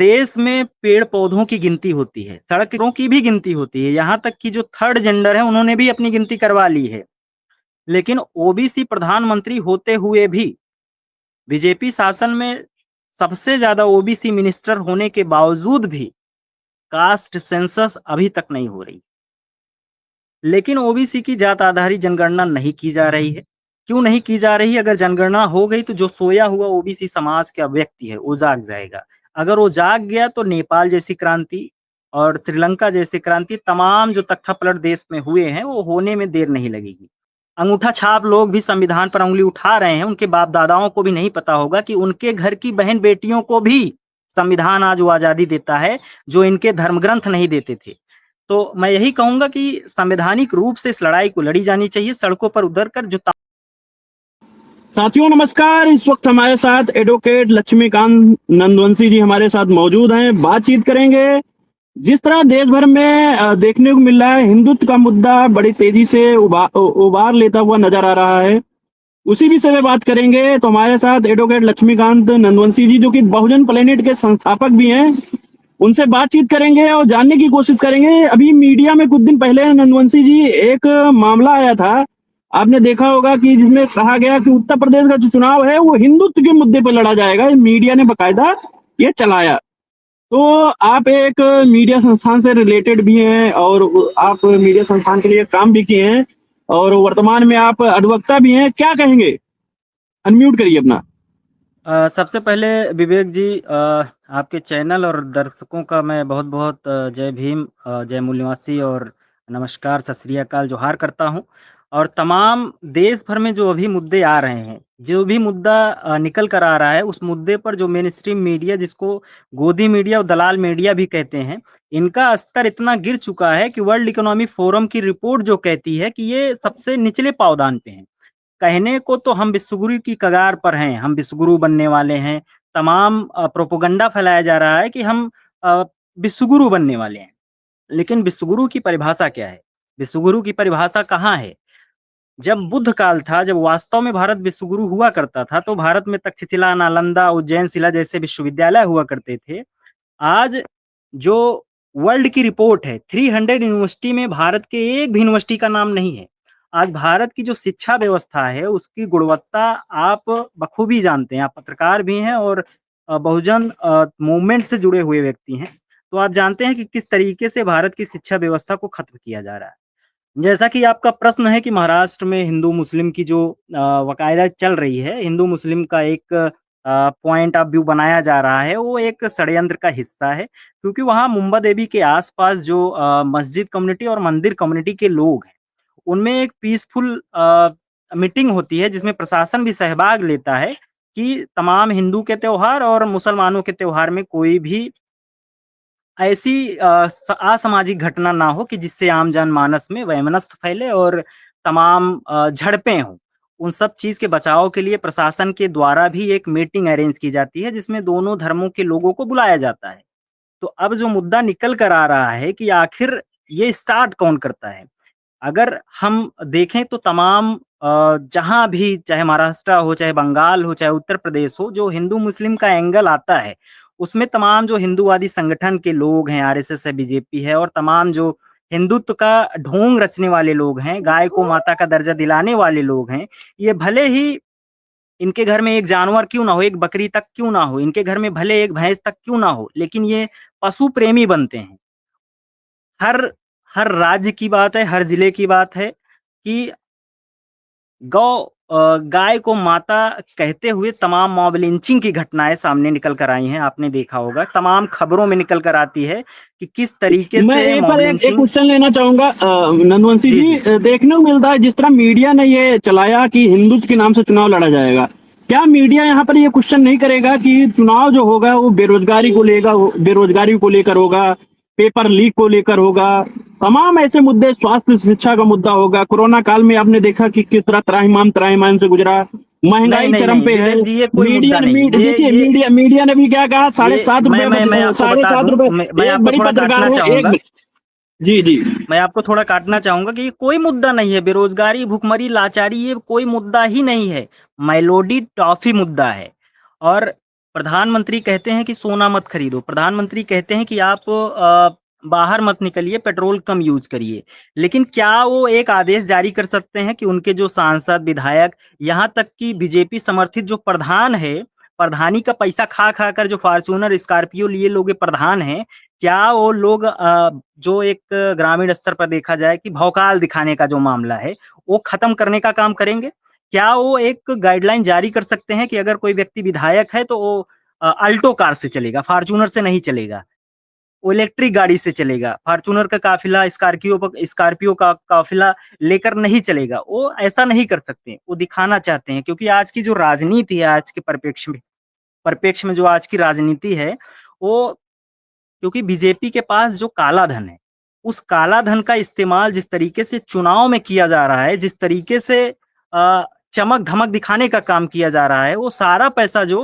देश में पेड़ पौधों की गिनती होती है, सड़कों की भी गिनती होती है, यहाँ तक कि जो थर्ड जेंडर है उन्होंने भी अपनी गिनती करवा ली है। लेकिन ओबीसी प्रधानमंत्री होते हुए भी बीजेपी शासन में सबसे ज़्यादा ओबीसी मिनिस्टर होने के बावजूद भी कास्ट सेंसस अभी तक नहीं हो रही। लेकिन ओबीसी की जात आधारित जनगणना नहीं की जा रही है। क्यों नहीं की जा रही है? अगर जनगणना हो गई तो जो सोया हुआ ओबीसी समाज का व्यक्ति है वो जाग जाएगा। अगर वो जाग गया तो नेपाल जैसी क्रांति और श्रीलंका जैसी क्रांति तमाम जो तख्तापलट देश में हुए हैं वो होने में देर नहीं लगेगी। अंगूठा छाप लोग भी संविधान पर उँगली उठा रहे हैं, उनके बाप-दादाओं को भी नहीं पता होगा कि उनके घर की बहन-बेटियों को भी संविधान आज वो आज़ादी देता है, जो इनके धर्मग्रंथ नहीं देते थे। तो मैं यही कहूँगा कि संवैधानिक रूप से इस लड़ाई को लड़ी जानी चाहिए, सड़कों पर उतर कर जो साथियों नमस्कार। इस वक्त हमारे साथ एडवोकेट लक्ष्मीकांत नंदवंशी जी हमारे साथ मौजूद हैं। बातचीत करेंगे। जिस तरह देश भर में देखने को मिल रहा है, हिंदुत्व का मुद्दा बड़ी तेजी से उबार लेता हुआ नजर आ रहा है। उसी विषय में बात करेंगे। तो हमारे साथ एडवोकेट लक्ष्मीकांत नंदवंशी जी, जो कि बहुजन प्लेनेट के संस्थापक भी हैं, उनसे बातचीत करेंगे और जानने की कोशिश करेंगे। अभी मीडिया में कुछ दिन पहले नंदवंशी जी एक मामला आया था, आपने देखा होगा, कि जिसमें कहा गया कि उत्तर प्रदेश का जो चुनाव है वो हिंदुत्व के मुद्दे पर लड़ा जाएगा। मीडिया ने बकायदा ये चलाया। तो आप एक मीडिया संस्थान से रिलेटेड भी हैं और आप मीडिया संस्थान के लिए काम भी किए हैं और वर्तमान में आप अधिवक्ता भी हैं। क्या कहेंगे? अनम्यूट करिए अपना। सबसे पहले विवेक जी, आपके चैनल और दर्शकों का मैं बहुत-बहुत जय भीम, जय मूल्यवासी और नमस्कार, सत श्री अकाल, जोहार करता हूँ। और तमाम देश भर में जो अभी मुद्दे आ रहे हैं, जो भी मुद्दा निकल कर आ रहा है, उस मुद्दे पर जो मेनस्ट्रीम मीडिया, जिसको गोदी मीडिया और दलाल मीडिया भी कहते हैं, इनका स्तर इतना गिर चुका है कि वर्ल्ड इकोनॉमिक फोरम की रिपोर्ट जो कहती है कि ये सबसे निचले पावदान पे हैं। कहने को तो हम विश्वगुरु की कगार पर हैं, हम विश्वगुरु बनने वाले हैं। तमाम प्रोपेगेंडा फैलाया जा रहा है कि हम अ, विश्वगुरु बनने वाले हैं। लेकिन विश्वगुरु की परिभाषा क्या है? विश्वगुरु की परिभाषा कहाँ है? जब बुद्ध काल था, जब वास्तव में भारत विश्वगुरु हुआ करता था, तो भारत में तक्षशिला, नालंदा, उज्जैन शिला जैसे विश्वविद्यालय हुआ करते थे। आज जो वर्ल्ड की रिपोर्ट है, 300 यूनिवर्सिटी में भारत के एक भी यूनिवर्सिटी का नाम नहीं है। आज भारत की जो शिक्षा व्यवस्था है, उसकी गुणवत्ता आप बखूबी जानते हैं। आप पत्रकार भी हैं और बहुजन मूवमेंट से जुड़े हुए व्यक्ति हैं। तो आप जानते हैं कि किस तरीके से भारत की शिक्षा व्यवस्था को खत्म किया जा रहा है। जैसा कि आपका प्रश्न है कि महाराष्ट्र में हिंदू-मुस्लिम की जो वकायदा चल रही है, हिंदू-मुस्लिम का एक पॉइंट ऑफ व्यू बनाया जा रहा है, वो एक षड्यंत्र का हिस्सा है। क्योंकि वहाँ मुंबा देवी के आस-पास जो मस्जिद कम्युनिटी और मंदिर कम्युनिटी के लोग हैं, उनमें एक पीसफुल मीटिंग होती है, जिसमें प्रशासन भी सहभाग लेता है कि तमाम हिंदू के त्योहार और मुसलमानों के त्योहार में कोई भी ऐसी असामाजिक घटना ना हो कि जिससे आम जनमानस में वैमनस्य फैले और तमाम झड़पें हों। उन सब चीज़ के बचाव के लिए प्रशासन के द्वारा भी एक मीटिंग अरेंज की जाती है, जिसमें दोनों धर्मों के लोगों को बुलाया जाता है। तो अब जो मुद्दा निकल कर आ रहा है कि आखिर ये स्टार्ट कौन करता है? अगर हम देखें तो तमाम जहाँ भी, चाहे महाराष्ट्र हो, चाहे बंगाल हो, चाहे उत्तर प्रदेश हो, जो हिंदू-मुस्लिम का एंगल आता है, उसमें तमाम जो हिंदूवादी संगठन के लोग हैं, आरएसएस है, बीजेपी है और तमाम जो हिंदुत्व का ढोंग रचने वाले लोग हैं, गाय को माता का दर्जा दिलाने वाले लोग हैं, ये भले ही इनके घर में एक जानवर क्यों ना हो, एक बकरी तक क्यों ना हो, इनके घर में भले एक भैंस तक क्यों ना हो, लेकिन ये पशु प्रेमी बनते हैं। हर हर राज्य की बात है, हर जिले की बात है कि गाय को माता कहते हुए तमाम मॉब लिंचिंग की घटनाएँ सामने निकल कर आई हैं, आपने देखा होगा। तमाम खबरों में निकल कर आती है कि किस तरीके मैं से एक मॉब बार एक लिंचिंग। क्वेश्चन लेना चाहूंगा नंदवंशी जी, जी। जी। देखने को मिलता है जिस तरह मीडिया ने ये चलाया कि हिंदुत्व के नाम से चुनाव लड़ा जाएगा, क्या मीडिया यहाँ पर ये क्वेश्चन नहीं करेगा कि चुनाव जो होगा वो बेरोजगारी को लेकर होगा, पेपर लीक को लेकर होगा, तमाम ऐसे मुद्दे, स्वास्थ्य शिक्षा का मुद्दा होगा। कोरोना काल में आपने देखा कि किस तरह त्राहिमाम से गुजरा, नहीं, महंगाई नहीं, चरम नहीं, पे है। विवेक जी, ये कोई मुद्दा नहीं। देखिए मीडिया ने भी क्या कहा, साढ़े ये सात मैं रुपए मैं मैं आपको साढ़े बता सात दूँ, रुपए मैं एक आपको बड़ी थोड़ा पत्रकार काटना है एक। चाहूँगा। जी जी। मैं आपको थोड़ा काटना चाहूँगा कि ये कोई मुद्दा नहीं है, बेरोज़गारी, भुखमरी, लाचारी ये कोई मुद्दा ही नहीं है, मेलोडी टॉफ़ी मुद्दा है। और प्रधानमंत्री कहते हैं कि सोना मत खरीदो, प्रधानमंत्री कहते हैं कि आप बाहर मत निकलिए, पेट्रोल कम यूज़ करिए। लेकिन क्या वो एक आदेश जारी कर सकते हैं कि उनके जो सांसद, विधायक, यहाँ तक कि बीजेपी समर्थित जो प्रधान है, प्रधानी का पैसा खा-खा कर जो फॉर्च्यूनर, स्कॉर्पियो लिए लोग ये प्रधान हैं, क्या वो लोग जो एक ग्रामीण स्तर पर देखा जाए कि भौकाल दिखाने का जो मामला है, वो खत्म करने का काम करेंगे? क्या वो एक गाइडलाइन जारी कर सकते हैं कि अगर कोई व्यक्ति विधायक है तो वो अल्टो कार से चलेगा, फॉर्च्यूनर से नहीं चलेगा, वो इलेक्ट्रिक गाड़ी से चलेगा, फॉर्च्यूनर का काफ़िला स्कॉर्पियो का काफ़िला लेकर नहीं चलेगा, वो ऐसा नहीं कर सकते, वो दिखाना चाहते हैं क्योंकि आज की जो राजनीति है, आज के परिप्रेक्ष्य में जो आज की राजनीति है, वो क्योंकि बीजेपी के पास जो काला धन है, उस काला धन का इस्तेमाल जिस तरीके से चुनाव में किया जा रहा है, जिस तरीके से चमक-धमक दिखाने का काम किया जा रहा है, वो सारा पैसा जो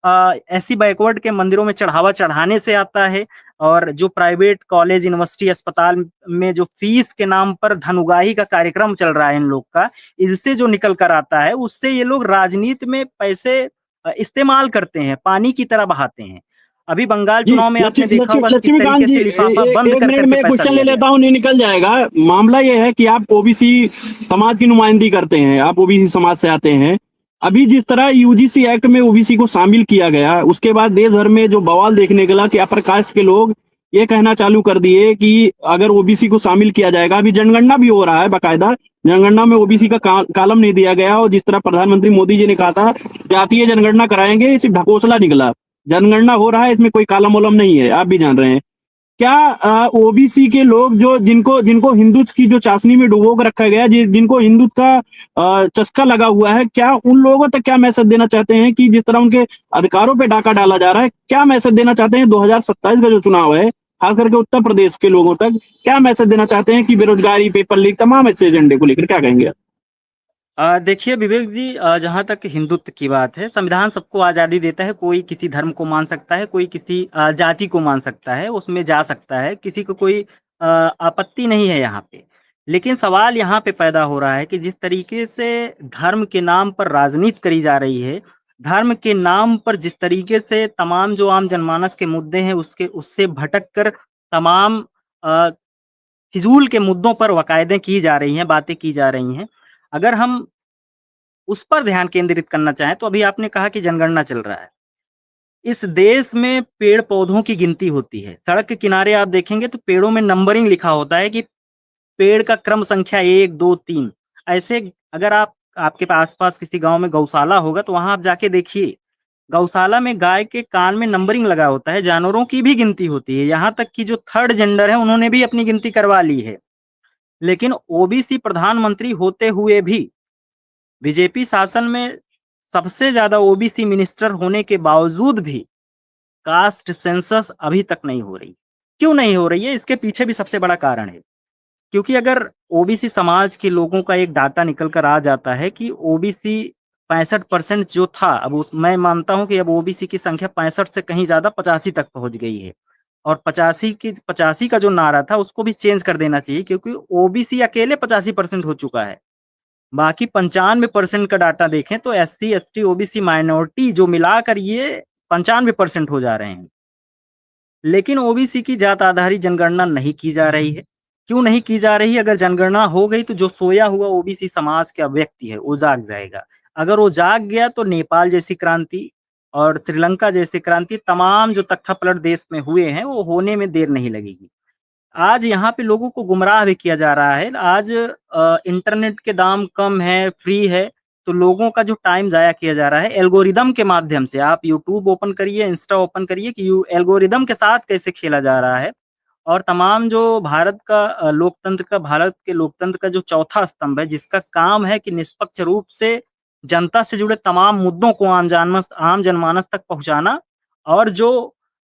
एससी बैकवर्ड के मंदिरों में चढ़ावा चढ़ाने से आता है और जो प्राइवेट कॉलेज, यूनिवर्सिटी, अस्पताल में जो फीस के नाम पर धन उगाही का कार्यक्रम चल रहा है इन लोग का, इनसे जो निकल कर आता है, उससे ये लोग राजनीति में पैसे इस्तेमाल करते हैं, पानी की तरह बहाते हैं। अभी बंगाल जी, चुनाव में आपने देखा होगा किस लक्ष्मीकांत तरीके जी, से लिफाफा बंद एक कर मिनट कर में के एक पैसा क्वेश्चन ले लिया लेता गया। हूँ, नहीं निकल जाएगा। मामला ये है कि आप ओबीसी समाज की नुमाइंदगी करते हैं, आप ओबीसी समाज से आते हैं। अभी जिस तरह यूजीसी एक्ट में ओबीसी को शामिल किया गया, उसके बाद देश भर में जो बवाल देखने को मिला कि अपर कास्ट के लोग ये कहना चालू कर दिए कि अगर ओबीसी को शामिल किया जाएगा, अभी जनगणना भी हो रहा है, बाकायदा जनगणना में ओबीसी का कालम नहीं दिया गया। और जिस तरह प्रधानमंत्री मोदी जी ने कहा था जातीय जनगणना कराएंगे, सिर्फ ढकोसला निकला। जनगणना हो रहा है, इसमें कोई कालम वालम नहीं है, आप भी जान रहे हैं। क्या ओबीसी के लोग जो जिनको जिनको हिंदुत्व की जो चाशनी में डुबो कर रखा गया, जिनको हिंदुत्व का चस्का लगा हुआ है, क्या उन लोगों तक क्या मैसेज देना चाहते हैं कि जिस तरह उनके अधिकारों पे डाका डाला जा रहा है, क्या मैसेज देना चाहते हैं 2027 का जो चुनाव है, खास करके उत्तर प्रदेश के लोगों तक क्या मैसेज देना चाहते हैं कि बेरोजगारी, पेपर लीक, तमाम ऐसे एजेंडे को लेकर क्या कहेंगे आप? देखिए विवेक जी, जहाँ तक हिंदुत्व की बात है, संविधान सबको आज़ादी देता है, कोई किसी धर्म को मान सकता है, कोई किसी जाति को मान सकता है, उसमें जा सकता है, किसी को कोई आपत्ति नहीं है यहाँ पे। लेकिन सवाल यहाँ पे पैदा हो रहा है कि जिस तरीके से धर्म के नाम पर राजनीति करी जा रही है, धर्म के नाम पर जिस तरीके से तमाम जो आम जनमानस के मुद्दे हैं, उससे भटक कर तमाम अ, फिज़ूल के मुद्दों पर वकायदें की जा रही हैं, बातें की जा रही हैं। अगर हम उस पर ध्यान केंद्रित करना चाहें, तो अभी आपने कहा कि जनगणना चल रहा है। इस देश में पेड़-पौधों की गिनती होती है। सड़क के किनारे आप देखेंगे तो पेड़ों में नंबरिंग लिखा होता है कि पेड़ का क्रम संख्या 1, 2, 3 ऐसे अगर आपके आस-पास किसी गाँव में गौशाला होगा, तो वहाँ आप जाके देखिए। गौशाला में गाय के कान में नंबरिंग लगा होता है, जानवरों की भी गिनती होती है। यहाँ तक कि जो थर्ड जेंडर है, उन्होंने भी अपनी गिनती करवा ली है। लेकिन ओबीसी प्रधानमंत्री होते हुए भी बीजेपी शासन में सबसे ज़्यादा ओबीसी मिनिस्टर होने के बावजूद भी कास्ट सेंसस अभी तक नहीं हो रही। क्यों नहीं हो रही है? इसके पीछे भी सबसे बड़ा कारण है। क्योंकि अगर ओबीसी समाज के लोगों का एक डाटा निकल कर आ जाता है कि ओबीसी 65% जो था, अब उस मैं मानता हूँ कि अब ओबीसी की संख्या 65 से कहीं ज़्यादा 85 तक पहुँच गई है। और 85 का जो नारा था उसको भी चेंज कर देना चाहिए क्योंकि ओबीसी अकेले 85% हो चुका है। बाकी 95% का डाटा देखें तो एससी, एसटी, ओबीसी माइनॉरिटी जो मिलाकर ये 95% हो जा रहे हैं। लेकिन ओबीसी की जात आधारित जनगणना नहीं की जा रही है। क्यों नहीं की जा रही है? अगर जनगणना हो गई तो जो सोया हुआ ओबीसी समाज का व्यक्ति है, वो जाग जाएगा। अगर वो जाग गया तो नेपाल जैसी क्रांति और श्रीलंका जैसी क्रांति तमाम जो तख्तापलट देश में हुए हैं, वो होने में देर नहीं लगेगी। आज यहाँ पे लोगों को गुमराह भी किया जा रहा है। आज इंटरनेट के दाम कम है, फ्री है, तो लोगों का जो टाइम ज़ाया किया जा रहा है एल्गोरिदम के माध्यम से। आप यूट्यूब ओपन करिए, इंस्टा ओपन करिए कि यू एल्गोरिदम के साथ कैसे खेला जा रहा है और तमाम जो भारत के लोकतंत्र का जो चौथा स्तंभ है, जिसका काम है कि निष्पक्ष रूप से जनता से जुड़े तमाम मुद्दों को आम जनमानस तक पहुँचाना और जो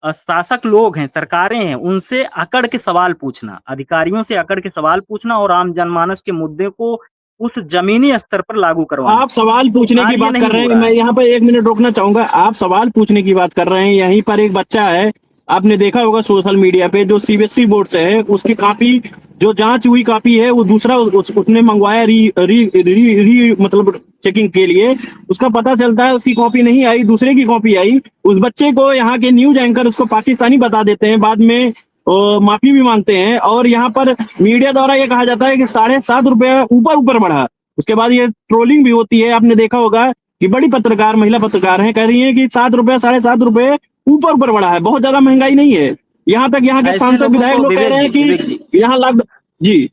शासक लोग हैं, सरकारें हैं, उनसे अकड़ के सवाल पूछना, अधिकारियों से अकड़ के सवाल पूछना और आम जनमानस के मुद्दे को उस ज़मीनी स्तर पर लागू करवाना। आप सवाल पूछने की आज ये बात कर नहीं रहे हो हैं, रहा मैं है। यहाँ पर 1 मिनट रोकना चाहूंगा। आप सवाल पूछने की बात कर रहे हैं, यहीं पर एक बच्चा है, आपने देखा होगा सोशल मीडिया पे, जो सीबीएसई बोर्ड से है, उसकी कॉपी जो जांच हुई कॉपी है वो दूसरा उसने मंगवाया, री री री री मतलब चेकिंग के लिए, उसका पता चलता है उसकी कॉपी नहीं आई, दूसरे की कॉपी आई, उस बच्चे को यहाँ के न्यूज एंकर उसको पाकिस्तानी बता देते हैं, बाद में माफी भी मांगते हैं, और यहाँ पर मीडिया द्वारा ये कहा जाता है कि 7.5 रुपये ऊपर बढ़ा। उसके बाद ये ट्रोलिंग भी होती है, आपने देखा होगा कि बड़ी पत्रकार, महिला पत्रकार हैं, कह रही हैं कि 7 रुपये 7.5 रुपये ऊपर बढ़ा है, बहुत ज्यादा महंगाई नहीं है। यहाँ तक यहाँ के ऐसे सांसद लोगों विधायक को लोग कह रहे हैं विवेक जी, कि यहाँ लॉकडाउन जी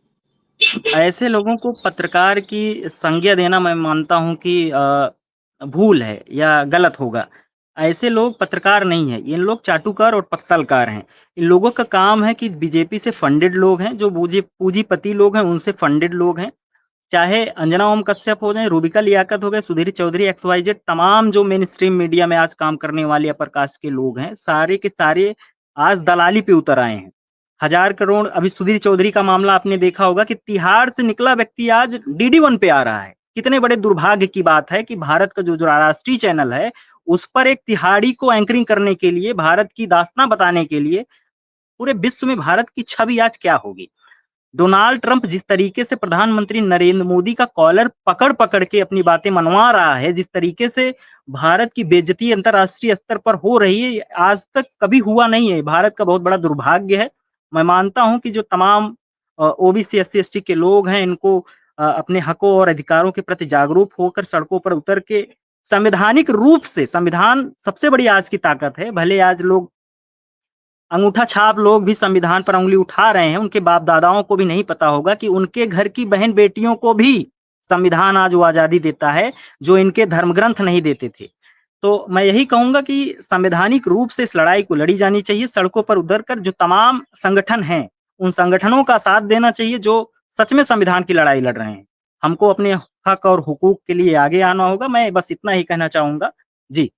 ऐसे लोगों को पत्रकार की संज्ञा देना मैं मानता हूँ कि भूल है या गलत होगा। ऐसे लोग पत्रकार नहीं हैं, ये लोग चाटुकार और पत्तलकार हैं। इन लोगों का काम है कि बीजेपी से फंडेड लोग हैं, जो पूंजीपति लोग हैं, उनसे फंडेड लोग हैं। चाहे अंजना ओम कश्यप हो जाएँ, रूबिका लियाकत हो गए, सुधीर चौधरी, XYZ, तमाम जो मेन स्ट्रीम मीडिया में आज काम करने वाले अपर कास्ट के लोग हैं, सारे के सारे आज दलाली पे उतर आए हैं। हज़ार करोड़, अभी सुधीर चौधरी का मामला आपने देखा होगा कि तिहाड़ से निकला व्यक्ति आज DD1 पे आ रहा है। कितने बड़े दुर्भाग्य की बात है कि भारत का जो राष्ट्रीय चैनल है, उस पर एक तिहाड़ी को एंकरिंग करने के लिए, भारत की दास्तां बताने के लिए, पूरे विश्व में भारत की छवि आज क्या होगी? डोनाल्ड ट्रंप जिस तरीके से प्रधानमंत्री नरेंद्र मोदी का कॉलर पकड़-पकड़ के अपनी बातें मनवा रहा है, जिस तरीके से भारत की बेइज्जती अंतर्राष्ट्रीय स्तर पर हो रही है, आज तक कभी हुआ नहीं है। भारत का बहुत बड़ा दुर्भाग्य है। मैं मानता हूँ कि जो तमाम ओबीसी, SC, ST के लोग हैं, इनको अपने हकों और अधिकारों के प्रति जागरूक होकर सड़कों पर उतर के संवैधानिक रूप से, संविधान सबसे बड़ी आज की ताकत है। भले आज लोग अंगूठा छाप लोग भी संविधान पर उँगली उठा रहे हैं, उनके बाप-दादाओं को भी नहीं पता होगा कि उनके घर की बहन-बेटियों को भी संविधान आज वो आज़ादी देता है, जो इनके धर्मग्रंथ नहीं देते थे। तो मैं यही कहूँगा कि संवैधानिक रूप से इस लड़ाई को लड़ी जानी चाहिए, सड़कों पर उतर कर जो तमाम संगठन हैं, उन संगठनों का साथ देना चाहिए जो सच में संविधान की लड़ाई लड़ रहे हैं। हमको अपने हक और हुकूक के लिए आगे आना होगा, मैं बस इतना ही कहना चाहूँगा। जी।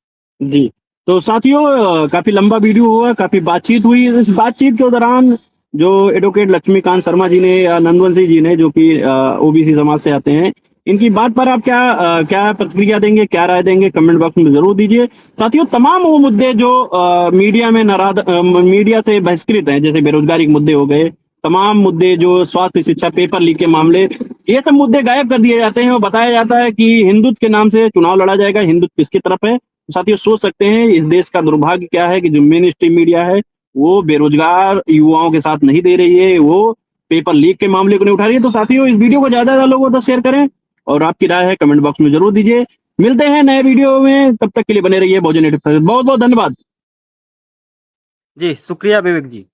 जी। तो साथियों, काफी लंबा वीडियो हुआ, काफी बातचीत हुई। इस बातचीत के दौरान जो एडवोकेट लक्ष्मीकांत शर्मा जी ने या नंदवंशी जी ने, जो कि ओबीसी समाज से आते हैं, इनकी बात पर आप क्या प्रतिक्रिया देंगे, क्या राय देंगे, कमेंट बॉक्स में जरूर दीजिए। साथियों, तमाम वो मुद्दे जो मीडिया में मीडिया से बहिष्कृत हैं, जैसे बेरोजगारी के मुद्दे हो गए, तमाम मुद्दे जो स्वास्थ्य, शिक्षा, पेपर लीक के मामले, ये सब मुद्दे गायब कर दिए जाते हैं और बताया जाता है कि हिंदुत्व के नाम से चुनाव लड़ा जाएगा, हिंदुत्व किसकी तरफ है। साथियों, सोच सकते हैं इस देश का दुर्भाग्य क्या है कि जो मेन स्ट्रीम मीडिया है वो बेरोजगार युवाओं के साथ नहीं दे रही है, वो पेपर लीक के मामले को नहीं उठा रही है। तो साथियों, इस वीडियो को ज्यादा लोगों तक शेयर करें और आपकी राय है कमेंट बॉक्स में जरूर दीजिए। मिलते हैं नए वीडियो में, तब तक के लिए बने रहिए बहुजन 85। बहुत बहुत धन्यवाद। जी, शुक्रिया विवेक जी।